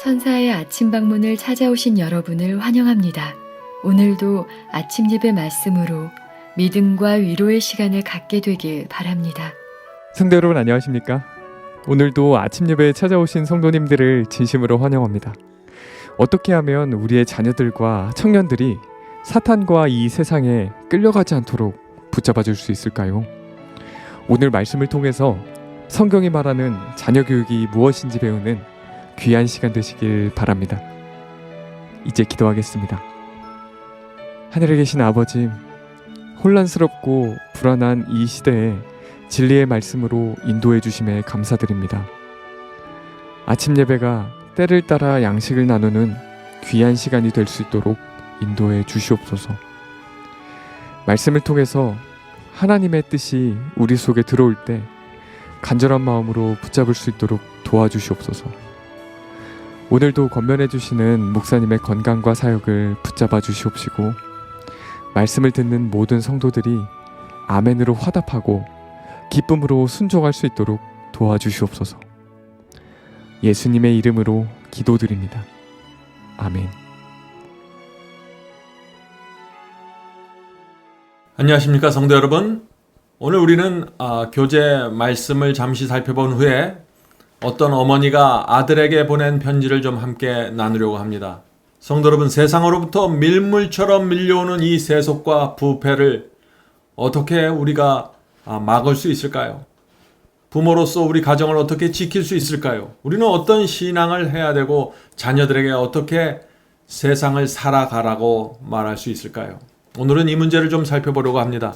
천사의 아침 방문을 찾아오신 여러분을 환영합니다. 오늘도 아침 예배 말씀으로 믿음과 위로의 시간을 갖게 되길 바랍니다. 성도 여러분 안녕하십니까? 오늘도 아침 예배에 찾아오신 성도님들을 진심으로 환영합니다. 어떻게 하면 우리의 자녀들과 청년들이 사탄과 이 세상에 끌려가지 않도록 붙잡아 줄 수 있을까요? 오늘 말씀을 통해서 성경이 말하는 자녀 교육이 무엇인지 배우는 귀한 시간 되시길 바랍니다. 이제 기도하겠습니다. 하늘에 계신 아버지, 혼란스럽고 불안한 이 시대에 진리의 말씀으로 인도해 주심에 감사드립니다. 아침 예배가 때를 따라 양식을 나누는 귀한 시간이 될 수 있도록 인도해 주시옵소서. 말씀을 통해서 하나님의 뜻이 우리 속에 들어올 때 간절한 마음으로 붙잡을 수 있도록 도와주시옵소서. 오늘도 권면해 주시는 목사님의 건강과 사역을 붙잡아 주시옵시고, 말씀을 듣는 모든 성도들이 아멘으로 화답하고 기쁨으로 순종할 수 있도록 도와주시옵소서. 예수님의 이름으로 기도드립니다. 아멘. 안녕하십니까 성도 여러분. 오늘 우리는 교재 말씀을 잠시 살펴본 후에 어떤 어머니가 아들에게 보낸 편지를 좀 함께 나누려고 합니다. 성도 여러분, 세상으로부터 밀물처럼 밀려오는 이 세속과 부패를 어떻게 우리가 막을 수 있을까요? 부모로서 우리 가정을 어떻게 지킬 수 있을까요? 우리는 어떤 신앙을 해야 되고 자녀들에게 어떻게 세상을 살아가라고 말할 수 있을까요? 오늘은 이 문제를 좀 살펴보려고 합니다.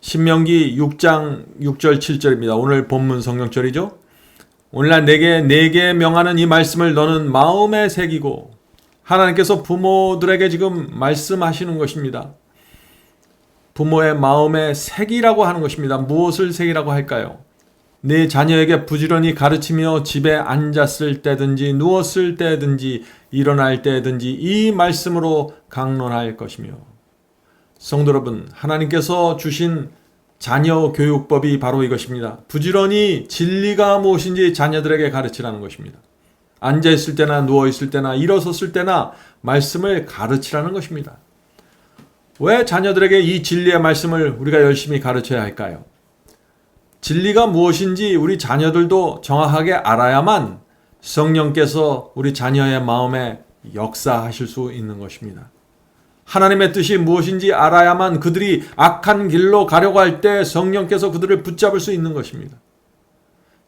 신명기 6장 6절 7절입니다. 오늘 본문 성경절이죠. 오늘날 내게 명하는 이 말씀을 너는 마음에 새기고, 하나님께서 부모들에게 지금 말씀하시는 것입니다. 부모의 마음에 새기라고 하는 것입니다. 무엇을 새기라고 할까요? 내 자녀에게 부지런히 가르치며 집에 앉았을 때든지 누웠을 때든지 일어날 때든지 이 말씀으로 강론할 것이며, 성도 여러분, 하나님께서 주신 자녀 교육법이 바로 이것입니다. 부지런히 진리가 무엇인지 자녀들에게 가르치라는 것입니다. 앉아있을 때나 누워있을 때나 일어섰을 때나 말씀을 가르치라는 것입니다. 왜 자녀들에게 이 진리의 말씀을 우리가 열심히 가르쳐야 할까요? 진리가 무엇인지 우리 자녀들도 정확하게 알아야만 성령께서 우리 자녀의 마음에 역사하실 수 있는 것입니다. 하나님의 뜻이 무엇인지 알아야만 그들이 악한 길로 가려고 할 때 성령께서 그들을 붙잡을 수 있는 것입니다.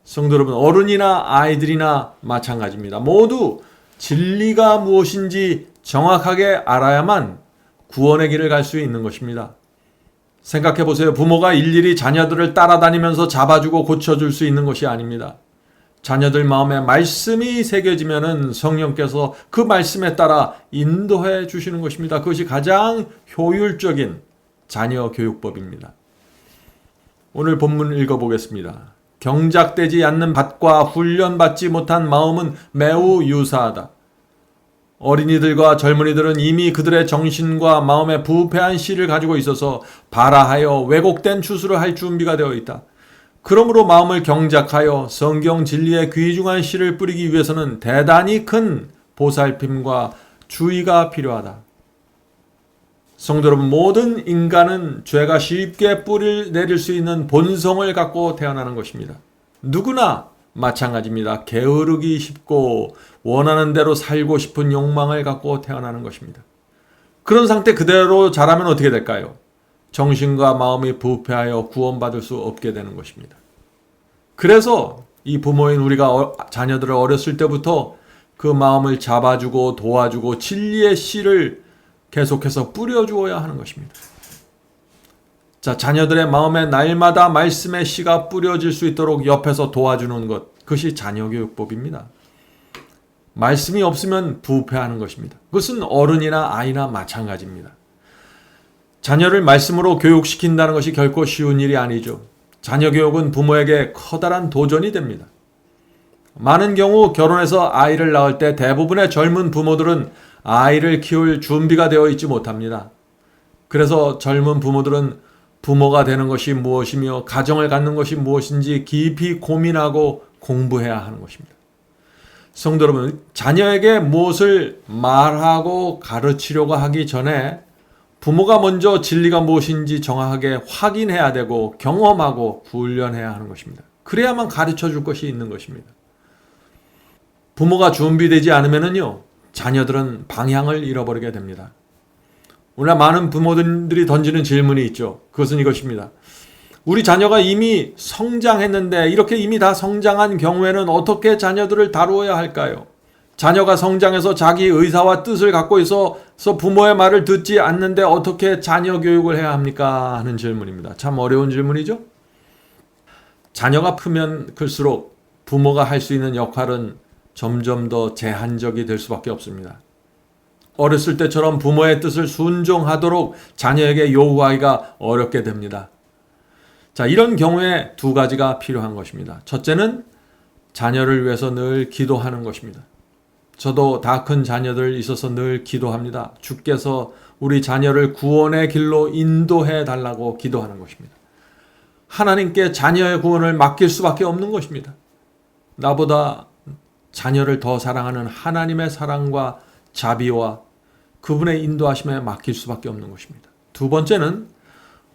성도 여러분, 어른이나 아이들이나 마찬가지입니다. 모두 진리가 무엇인지 정확하게 알아야만 구원의 길을 갈 수 있는 것입니다. 생각해 보세요. 부모가 일일이 자녀들을 따라다니면서 잡아주고 고쳐줄 수 있는 것이 아닙니다. 자녀들 마음에 말씀이 새겨지면은 성령께서 그 말씀에 따라 인도해 주시는 것입니다. 그것이 가장 효율적인 자녀 교육법입니다. 오늘 본문 읽어보겠습니다. 경작되지 않는 밭과 훈련받지 못한 마음은 매우 유사하다. 어린이들과 젊은이들은 이미 그들의 정신과 마음에 부패한 씨를 가지고 있어서 발아하여 왜곡된 추수를 할 준비가 되어 있다. 그러므로 마음을 경작하여 성경 진리의 귀중한 씨를 뿌리기 위해서는 대단히 큰 보살핌과 주의가 필요하다. 성도 여러분, 모든 인간은 죄가 쉽게 뿌리를 내릴 수 있는 본성을 갖고 태어나는 것입니다. 누구나 마찬가지입니다. 게으르기 쉽고 원하는 대로 살고 싶은 욕망을 갖고 태어나는 것입니다. 그런 상태 그대로 자라면 어떻게 될까요? 정신과 마음이 부패하여 구원받을 수 없게 되는 것입니다. 그래서 이 부모인 우리가 자녀들을 어렸을 때부터 그 마음을 잡아주고 도와주고 진리의 씨를 계속해서 뿌려주어야 하는 것입니다. 자, 자녀들의 마음에 날마다 말씀의 씨가 뿌려질 수 있도록 옆에서 도와주는 것, 그것이 자녀교육법입니다. 말씀이 없으면 부패하는 것입니다. 그것은 어른이나 아이나 마찬가지입니다. 자녀를 말씀으로 교육시킨다는 것이 결코 쉬운 일이 아니죠. 자녀 교육은 부모에게 커다란 도전이 됩니다. 많은 경우 결혼해서 아이를 낳을 때 대부분의 젊은 부모들은 아이를 키울 준비가 되어 있지 못합니다. 그래서 젊은 부모들은 부모가 되는 것이 무엇이며 가정을 갖는 것이 무엇인지 깊이 고민하고 공부해야 하는 것입니다. 성도 여러분, 자녀에게 무엇을 말하고 가르치려고 하기 전에 부모가 먼저 진리가 무엇인지 정확하게 확인해야 되고 경험하고 훈련해야 하는 것입니다. 그래야만 가르쳐 줄 것이 있는 것입니다. 부모가 준비되지 않으면요, 자녀들은 방향을 잃어버리게 됩니다. 오늘 많은 부모들이 던지는 질문이 있죠. 그것은 이것입니다. 우리 자녀가 이미 성장했는데 이렇게 이미 다 성장한 경우에는 어떻게 자녀들을 다루어야 할까요? 자녀가 성장해서 자기 의사와 뜻을 갖고 있어서 부모의 말을 듣지 않는데 어떻게 자녀 교육을 해야 합니까? 하는 질문입니다. 참 어려운 질문이죠? 자녀가 크면 클수록 부모가 할 수 있는 역할은 점점 더 제한적이 될 수밖에 없습니다. 어렸을 때처럼 부모의 뜻을 순종하도록 자녀에게 요구하기가 어렵게 됩니다. 자, 이런 경우에 두 가지가 필요한 것입니다. 첫째는 자녀를 위해서 늘 기도하는 것입니다. 저도 다 큰 자녀들 있어서 늘 기도합니다. 주께서 우리 자녀를 구원의 길로 인도해 달라고 기도하는 것입니다. 하나님께 자녀의 구원을 맡길 수밖에 없는 것입니다. 나보다 자녀를 더 사랑하는 하나님의 사랑과 자비와 그분의 인도하심에 맡길 수밖에 없는 것입니다. 두 번째는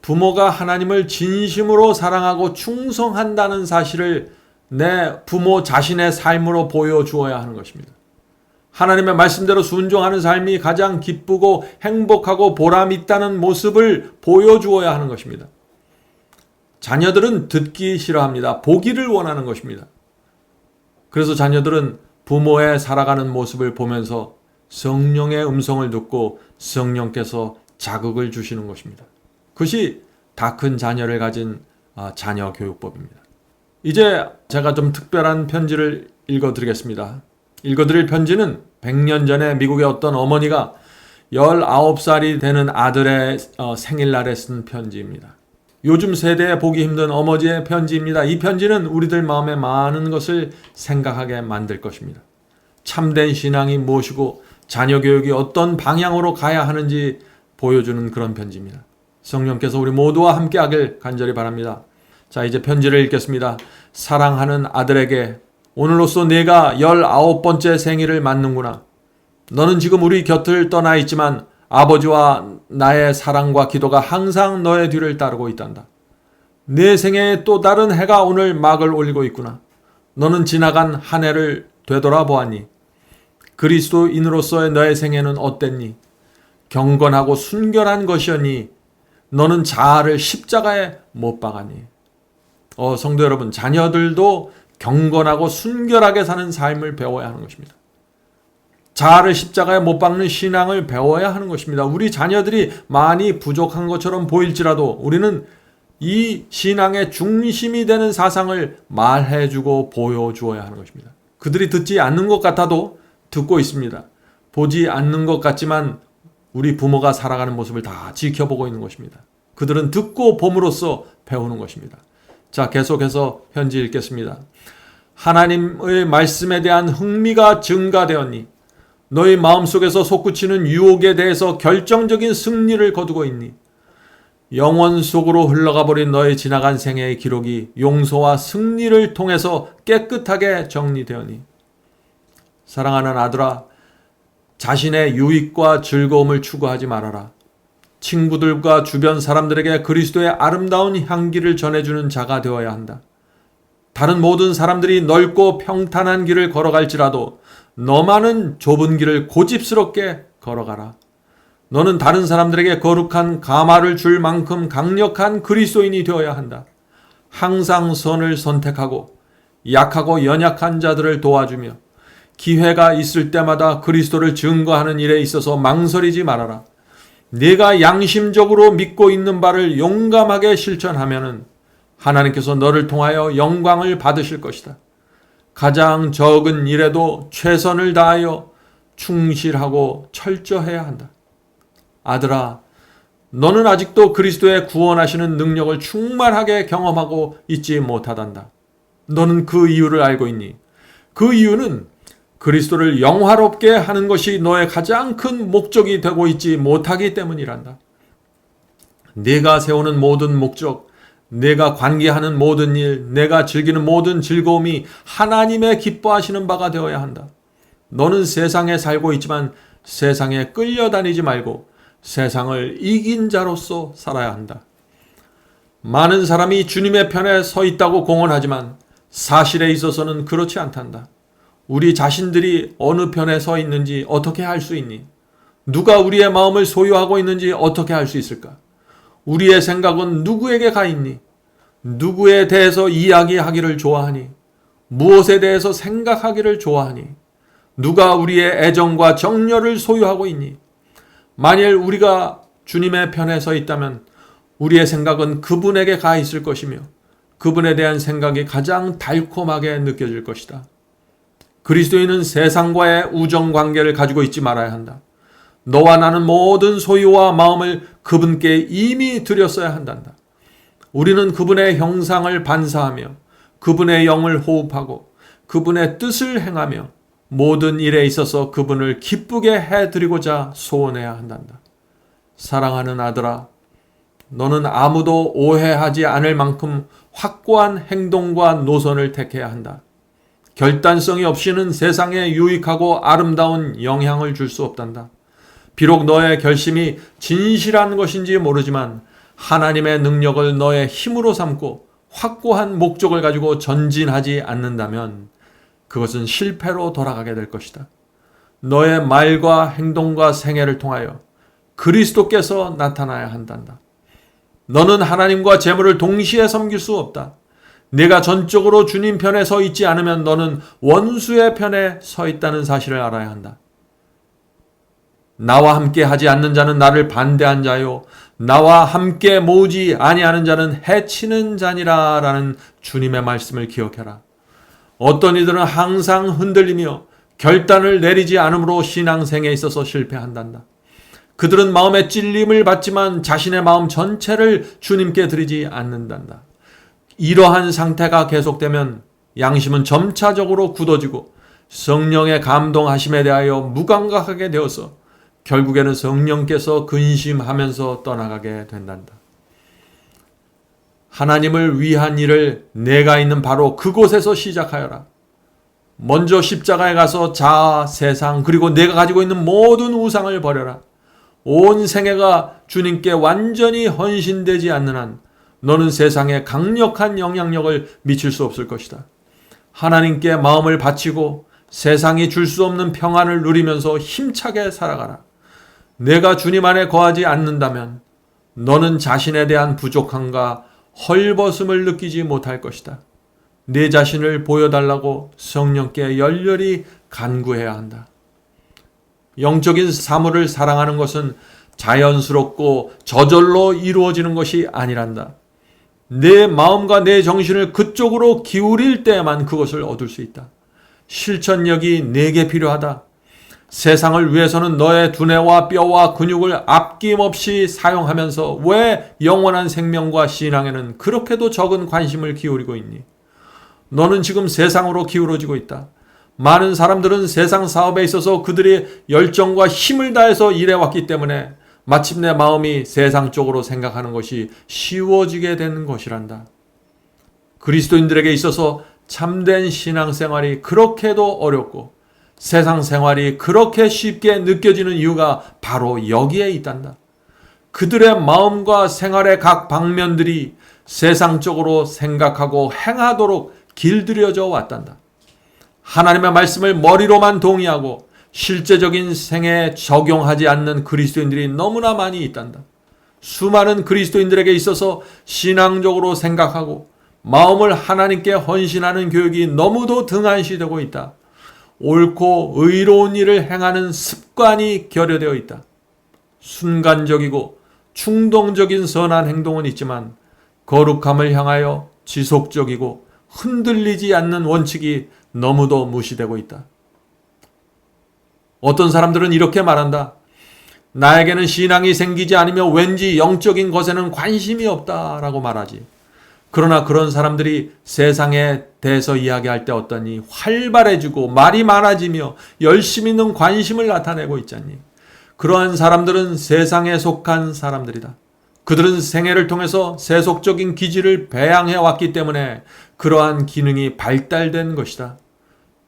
부모가 하나님을 진심으로 사랑하고 충성한다는 사실을 내 부모 자신의 삶으로 보여주어야 하는 것입니다. 하나님의 말씀대로 순종하는 삶이 가장 기쁘고 행복하고 보람 있다는 모습을 보여주어야 하는 것입니다. 자녀들은 듣기 싫어합니다. 보기를 원하는 것입니다. 그래서 자녀들은 부모의 살아가는 모습을 보면서 성령의 음성을 듣고 성령께서 자극을 주시는 것입니다. 그것이 다 큰 자녀를 가진 자녀 교육법입니다. 이제 제가 좀 특별한 편지를 읽어드리겠습니다. 읽어드릴 편지는 100년 전에 미국의 어떤 어머니가 19살이 되는 아들의 생일날에 쓴 편지입니다. 요즘 세대에 보기 힘든 어머니의 편지입니다. 이 편지는 우리들 마음에 많은 것을 생각하게 만들 것입니다. 참된 신앙이 무엇이고 자녀 교육이 어떤 방향으로 가야 하는지 보여주는 그런 편지입니다. 성령께서 우리 모두와 함께 하길 간절히 바랍니다. 자, 이제 편지를 읽겠습니다. 사랑하는 아들에게, 오늘로써 내가 19번째 생일을 맞는구나. 너는 지금 우리 곁을 떠나 있지만 아버지와 나의 사랑과 기도가 항상 너의 뒤를 따르고 있단다. 내 생애에 또 다른 해가 오늘 막을 올리고 있구나. 너는 지나간 한 해를 되돌아보았니? 그리스도인으로서의 너의 생애는 어땠니? 경건하고 순결한 것이었니? 너는 자아를 십자가에 못 박았니? 성도 여러분, 자녀들도 경건하고 순결하게 사는 삶을 배워야 하는 것입니다. 자아를 십자가에 못 박는 신앙을 배워야 하는 것입니다. 우리 자녀들이 많이 부족한 것처럼 보일지라도 우리는 이 신앙의 중심이 되는 사상을 말해주고 보여주어야 하는 것입니다. 그들이 듣지 않는 것 같아도 듣고 있습니다. 보지 않는 것 같지만 우리 부모가 살아가는 모습을 다 지켜보고 있는 것입니다. 그들은 듣고 봄으로써 배우는 것입니다. 자, 계속해서 편지 읽겠습니다. 하나님의 말씀에 대한 흥미가 증가되었니? 너희 마음속에서 솟구치는 유혹에 대해서 결정적인 승리를 거두고 있니? 영원 속으로 흘러가 버린 너의 지나간 생애의 기록이 용서와 승리를 통해서 깨끗하게 정리되었니? 사랑하는 아들아, 자신의 유익과 즐거움을 추구하지 말아라. 친구들과 주변 사람들에게 그리스도의 아름다운 향기를 전해주는 자가 되어야 한다. 다른 모든 사람들이 넓고 평탄한 길을 걸어갈지라도 너만은 좁은 길을 고집스럽게 걸어가라. 너는 다른 사람들에게 거룩한 가마를 줄 만큼 강력한 그리스도인이 되어야 한다. 항상 선을 선택하고 약하고 연약한 자들을 도와주며 기회가 있을 때마다 그리스도를 증거하는 일에 있어서 망설이지 말아라. 네가 양심적으로 믿고 있는 바를 용감하게 실천하면은 하나님께서 너를 통하여 영광을 받으실 것이다. 가장 적은 일에도 최선을 다하여 충실하고 철저해야 한다. 아들아, 너는 아직도 그리스도의 구원하시는 능력을 충만하게 경험하고 있지 못하단다. 너는 그 이유를 알고 있니? 그 이유는 그리스도를 영화롭게 하는 것이 너의 가장 큰 목적이 되고 있지 못하기 때문이란다. 네가 세우는 모든 목적, 내가 관계하는 모든 일, 내가 즐기는 모든 즐거움이 하나님의 기뻐하시는 바가 되어야 한다. 너는 세상에 살고 있지만 세상에 끌려다니지 말고 세상을 이긴 자로서 살아야 한다. 많은 사람이 주님의 편에 서 있다고 공언하지만 사실에 있어서는 그렇지 않단다. 우리 자신들이 어느 편에 서 있는지 어떻게 알 수 있니? 누가 우리의 마음을 소유하고 있는지 어떻게 알 수 있을까? 우리의 생각은 누구에게 가 있니? 누구에 대해서 이야기하기를 좋아하니? 무엇에 대해서 생각하기를 좋아하니? 누가 우리의 애정과 정열을 소유하고 있니? 만일 우리가 주님의 편에 서 있다면 우리의 생각은 그분에게 가 있을 것이며 그분에 대한 생각이 가장 달콤하게 느껴질 것이다. 그리스도인은 세상과의 우정 관계를 가지고 있지 말아야 한다. 너와 나는 모든 소유와 마음을 그분께 이미 드렸어야 한단다. 우리는 그분의 형상을 반사하며 그분의 영을 호흡하고 그분의 뜻을 행하며 모든 일에 있어서 그분을 기쁘게 해드리고자 소원해야 한단다. 사랑하는 아들아, 너는 아무도 오해하지 않을 만큼 확고한 행동과 노선을 택해야 한다. 결단성이 없이는 세상에 유익하고 아름다운 영향을 줄 수 없단다. 비록 너의 결심이 진실한 것인지 모르지만 하나님의 능력을 너의 힘으로 삼고 확고한 목적을 가지고 전진하지 않는다면 그것은 실패로 돌아가게 될 것이다. 너의 말과 행동과 생애를 통하여 그리스도께서 나타나야 한단다. 너는 하나님과 재물을 동시에 섬길 수 없다. 내가 전적으로 주님 편에 서 있지 않으면 너는 원수의 편에 서 있다는 사실을 알아야 한다. 나와 함께 하지 않는 자는 나를 반대한 자요 나와 함께 모으지 아니하는 자는 해치는 자니라 라는 주님의 말씀을 기억해라. 어떤 이들은 항상 흔들리며 결단을 내리지 않으므로 신앙생에 있어서 실패한단다. 그들은 마음의 찔림을 받지만 자신의 마음 전체를 주님께 드리지 않는단다. 이러한 상태가 계속되면 양심은 점차적으로 굳어지고 성령의 감동하심에 대하여 무감각하게 되어서 결국에는 성령께서 근심하면서 떠나가게 된단다. 하나님을 위한 일을 내가 있는 바로 그곳에서 시작하여라. 먼저 십자가에 가서 자아, 세상, 그리고 내가 가지고 있는 모든 우상을 버려라. 온 생애가 주님께 완전히 헌신되지 않는 한 너는 세상에 강력한 영향력을 미칠 수 없을 것이다. 하나님께 마음을 바치고 세상이 줄 수 없는 평안을 누리면서 힘차게 살아가라. 내가 주님 안에 거하지 않는다면 너는 자신에 대한 부족함과 헐벗음을 느끼지 못할 것이다. 내 자신을 보여달라고 성령께 열렬히 간구해야 한다. 영적인 사물을 사랑하는 것은 자연스럽고 저절로 이루어지는 것이 아니란다. 내 마음과 내 정신을 그쪽으로 기울일 때에만 그것을 얻을 수 있다. 실천력이 내게 필요하다. 세상을 위해서는 너의 두뇌와 뼈와 근육을 아낌없이 사용하면서 왜 영원한 생명과 신앙에는 그렇게도 적은 관심을 기울이고 있니? 너는 지금 세상으로 기울어지고 있다. 많은 사람들은 세상 사업에 있어서 그들이 열정과 힘을 다해서 일해왔기 때문에 마침내 마음이 세상 쪽으로 생각하는 것이 쉬워지게 되는 것이란다. 그리스도인들에게 있어서 참된 신앙생활이 그렇게도 어렵고 세상 생활이 그렇게 쉽게 느껴지는 이유가 바로 여기에 있단다. 그들의 마음과 생활의 각 방면들이 세상적으로 생각하고 행하도록 길들여져 왔단다. 하나님의 말씀을 머리로만 동의하고 실제적인 생애에 적용하지 않는 그리스도인들이 너무나 많이 있단다. 수많은 그리스도인들에게 있어서 신앙적으로 생각하고 마음을 하나님께 헌신하는 교육이 너무도 등한시되고 있다. 옳고 의로운 일을 행하는 습관이 결여되어 있다. 순간적이고 충동적인 선한 행동은 있지만 거룩함을 향하여 지속적이고 흔들리지 않는 원칙이 너무도 무시되고 있다. 어떤 사람들은 이렇게 말한다. 나에게는 신앙이 생기지 않으며 왠지 영적인 것에는 관심이 없다라고 말하지. 그러나 그런 사람들이 세상에 대해서 이야기할 때 어떠니 활발해지고 말이 많아지며 열심 있는 관심을 나타내고 있잖니. 그러한 사람들은 세상에 속한 사람들이다. 그들은 생애를 통해서 세속적인 기질을 배양해 왔기 때문에 그러한 기능이 발달된 것이다.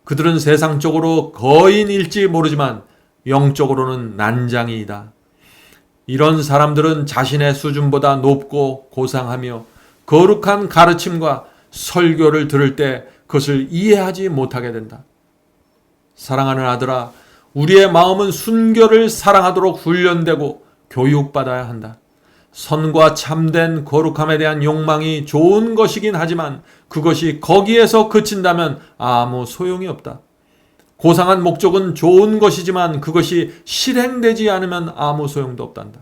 그들은 세상적으로 거인일지 모르지만 영적으로는 난장이이다. 이런 사람들은 자신의 수준보다 높고 고상하며 거룩한 가르침과 설교를 들을 때 그것을 이해하지 못하게 된다. 사랑하는 아들아, 우리의 마음은 순결을 사랑하도록 훈련되고 교육받아야 한다. 선과 참된 거룩함에 대한 욕망이 좋은 것이긴 하지만 그것이 거기에서 그친다면 아무 소용이 없다. 고상한 목적은 좋은 것이지만 그것이 실행되지 않으면 아무 소용도 없단다.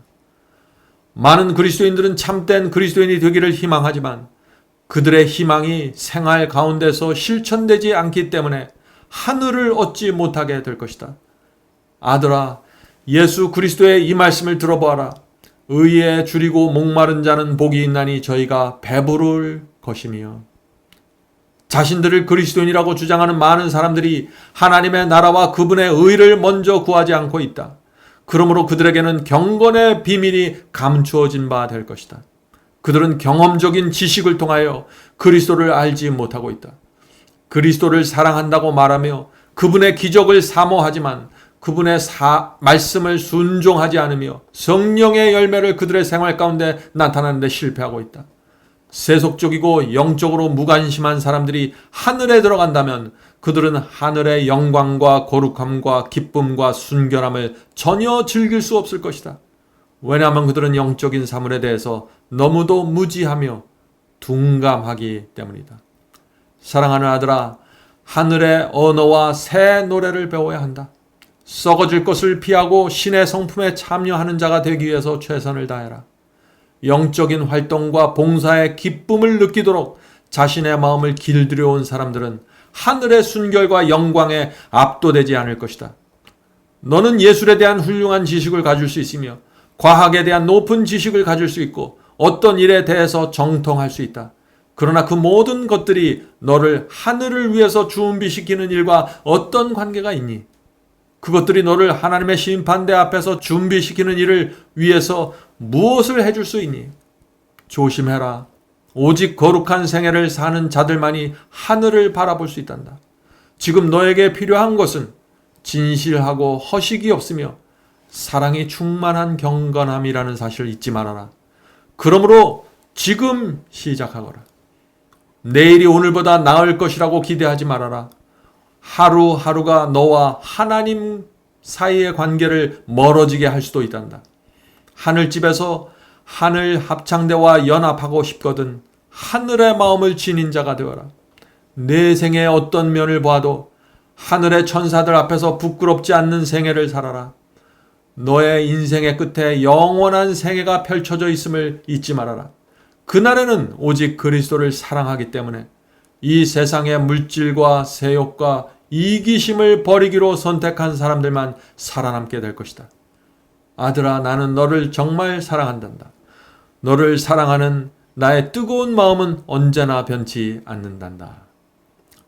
많은 그리스도인들은 참된 그리스도인이 되기를 희망하지만 그들의 희망이 생활 가운데서 실천되지 않기 때문에 하늘을 얻지 못하게 될 것이다. 아들아, 예수 그리스도의 이 말씀을 들어보아라. 의에 줄이고 목마른 자는 복이 있나니 저희가 배부를 것이며. 자신들을 그리스도인이라고 주장하는 많은 사람들이 하나님의 나라와 그분의 의를 먼저 구하지 않고 있다. 그러므로 그들에게는 경건의 비밀이 감추어진 바 될 것이다. 그들은 경험적인 지식을 통하여 그리스도를 알지 못하고 있다. 그리스도를 사랑한다고 말하며 그분의 기적을 사모하지만 그분의 말씀을 순종하지 않으며 성령의 열매를 그들의 생활 가운데 나타나는데 실패하고 있다. 세속적이고 영적으로 무관심한 사람들이 하늘에 들어간다면 그들은 하늘의 영광과 거룩함과 기쁨과 순결함을 전혀 즐길 수 없을 것이다. 왜냐하면 그들은 영적인 사물에 대해서 너무도 무지하며 둔감하기 때문이다. 사랑하는 아들아, 하늘의 언어와 새 노래를 배워야 한다. 썩어질 것을 피하고 신의 성품에 참여하는 자가 되기 위해서 최선을 다해라. 영적인 활동과 봉사의 기쁨을 느끼도록 자신의 마음을 길들여 온 사람들은 하늘의 순결과 영광에 압도되지 않을 것이다. 너는 예술에 대한 훌륭한 지식을 가질 수 있으며 과학에 대한 높은 지식을 가질 수 있고 어떤 일에 대해서 정통할 수 있다. 그러나 그 모든 것들이 너를 하늘을 위해서 준비시키는 일과 어떤 관계가 있니? 그것들이 너를 하나님의 심판대 앞에서 준비시키는 일을 위해서 무엇을 해줄 수 있니? 조심해라. 오직 거룩한 생애를 사는 자들만이 하늘을 바라볼 수 있단다. 지금 너에게 필요한 것은 진실하고 허식이 없으며 사랑이 충만한 경건함이라는 사실을 잊지 말아라. 그러므로 지금 시작하거라. 내일이 오늘보다 나을 것이라고 기대하지 말아라. 하루하루가 너와 하나님 사이의 관계를 멀어지게 할 수도 있단다. 하늘집에서 하늘 합창대와 연합하고 싶거든 하늘의 마음을 지닌 자가 되어라. 내 생의 어떤 면을 보아도 하늘의 천사들 앞에서 부끄럽지 않는 생애를 살아라. 너의 인생의 끝에 영원한 생애가 펼쳐져 있음을 잊지 말아라. 그날에는 오직 그리스도를 사랑하기 때문에 이 세상의 물질과 세욕과 이기심을 버리기로 선택한 사람들만 살아남게 될 것이다. 아들아, 나는 너를 정말 사랑한단다. 너를 사랑하는 나의 뜨거운 마음은 언제나 변치 않는단다.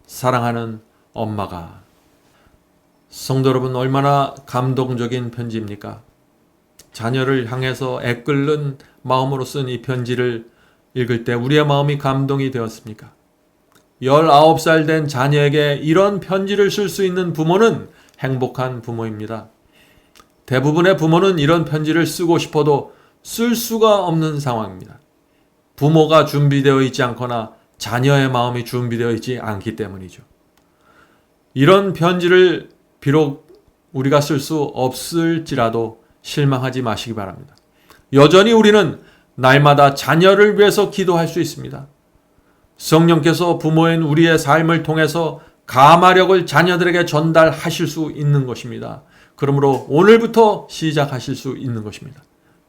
사랑하는 엄마가. 성도 여러분, 얼마나 감동적인 편지입니까? 자녀를 향해서 애끓는 마음으로 쓴 이 편지를 읽을 때 우리의 마음이 감동이 되었습니까? 19살 된 자녀에게 이런 편지를 쓸 수 있는 부모는 행복한 부모입니다. 대부분의 부모는 이런 편지를 쓰고 싶어도 쓸 수가 없는 상황입니다. 부모가 준비되어 있지 않거나 자녀의 마음이 준비되어 있지 않기 때문이죠. 이런 편지를 비록 우리가 쓸 수 없을지라도 실망하지 마시기 바랍니다. 여전히 우리는 날마다 자녀를 위해서 기도할 수 있습니다. 성령께서 부모인 우리의 삶을 통해서 감화력을 자녀들에게 전달하실 수 있는 것입니다. 그러므로 오늘부터 시작하실 수 있는 것입니다.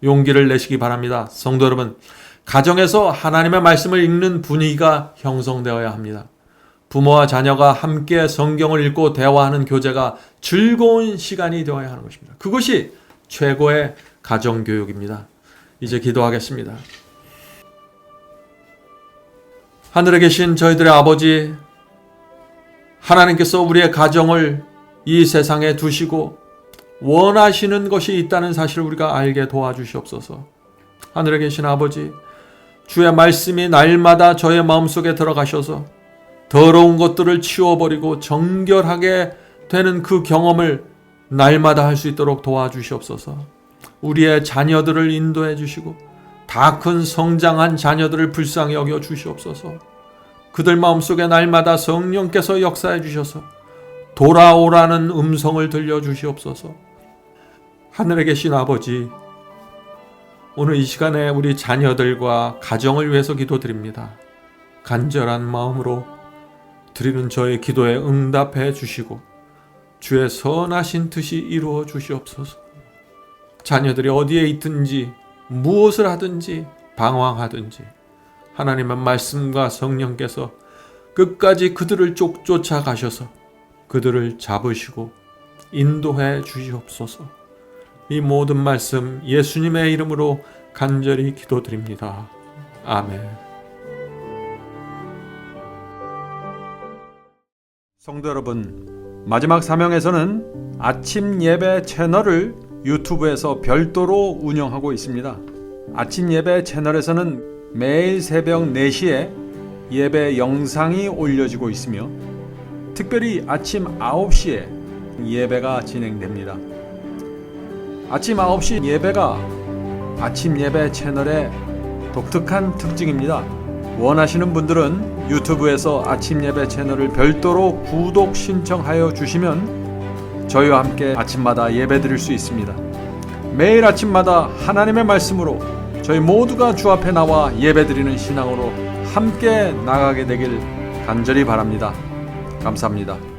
용기를 내시기 바랍니다. 성도 여러분, 가정에서 하나님의 말씀을 읽는 분위기가 형성되어야 합니다. 부모와 자녀가 함께 성경을 읽고 대화하는 교제가 즐거운 시간이 되어야 하는 것입니다. 그것이 최고의 가정교육입니다. 이제 기도하겠습니다. 하늘에 계신 저희들의 아버지, 하나님께서 우리의 가정을 이 세상에 두시고 원하시는 것이 있다는 사실을 우리가 알게 도와주시옵소서. 하늘에 계신 아버지, 주의 말씀이 날마다 저의 마음속에 들어가셔서 더러운 것들을 치워버리고 정결하게 되는 그 경험을 날마다 할 수 있도록 도와주시옵소서. 우리의 자녀들을 인도해 주시고 다 큰 성장한 자녀들을 불쌍히 여겨 주시옵소서. 그들 마음속에 날마다 성령께서 역사해 주셔서 돌아오라는 음성을 들려주시옵소서. 하늘에 계신 아버지, 오늘 이 시간에 우리 자녀들과 가정을 위해서 기도드립니다. 간절한 마음으로 드리는 저의 기도에 응답해 주시고 주의 선하신 뜻이 이루어 주시옵소서. 자녀들이 어디에 있든지 무엇을 하든지 방황하든지 하나님의 말씀과 성령께서 끝까지 그들을 쫓아 가셔서 그들을 잡으시고 인도해 주시옵소서. 이 모든 말씀 예수님의 이름으로 간절히 기도드립니다. 아멘. 성도 여러분, 마지막 사명에서는 아침 예배 채널을 유튜브에서 별도로 운영하고 있습니다. 아침 예배 채널에서는 매일 새벽 4시에 예배 영상이 올려지고 있으며 특별히 아침 9시에 예배가 진행됩니다. 아침 9시 예배가 아침 예배 채널의 독특한 특징입니다. 원하시는 분들은 유튜브에서 아침 예배 채널을 별도로 구독 신청하여 주시면 저희와 함께 아침마다 예배 드릴 수 있습니다. 매일 아침마다 하나님의 말씀으로 저희 모두가 주 앞에 나와 예배 드리는 신앙으로 함께 나가게 되길 간절히 바랍니다. 감사합니다.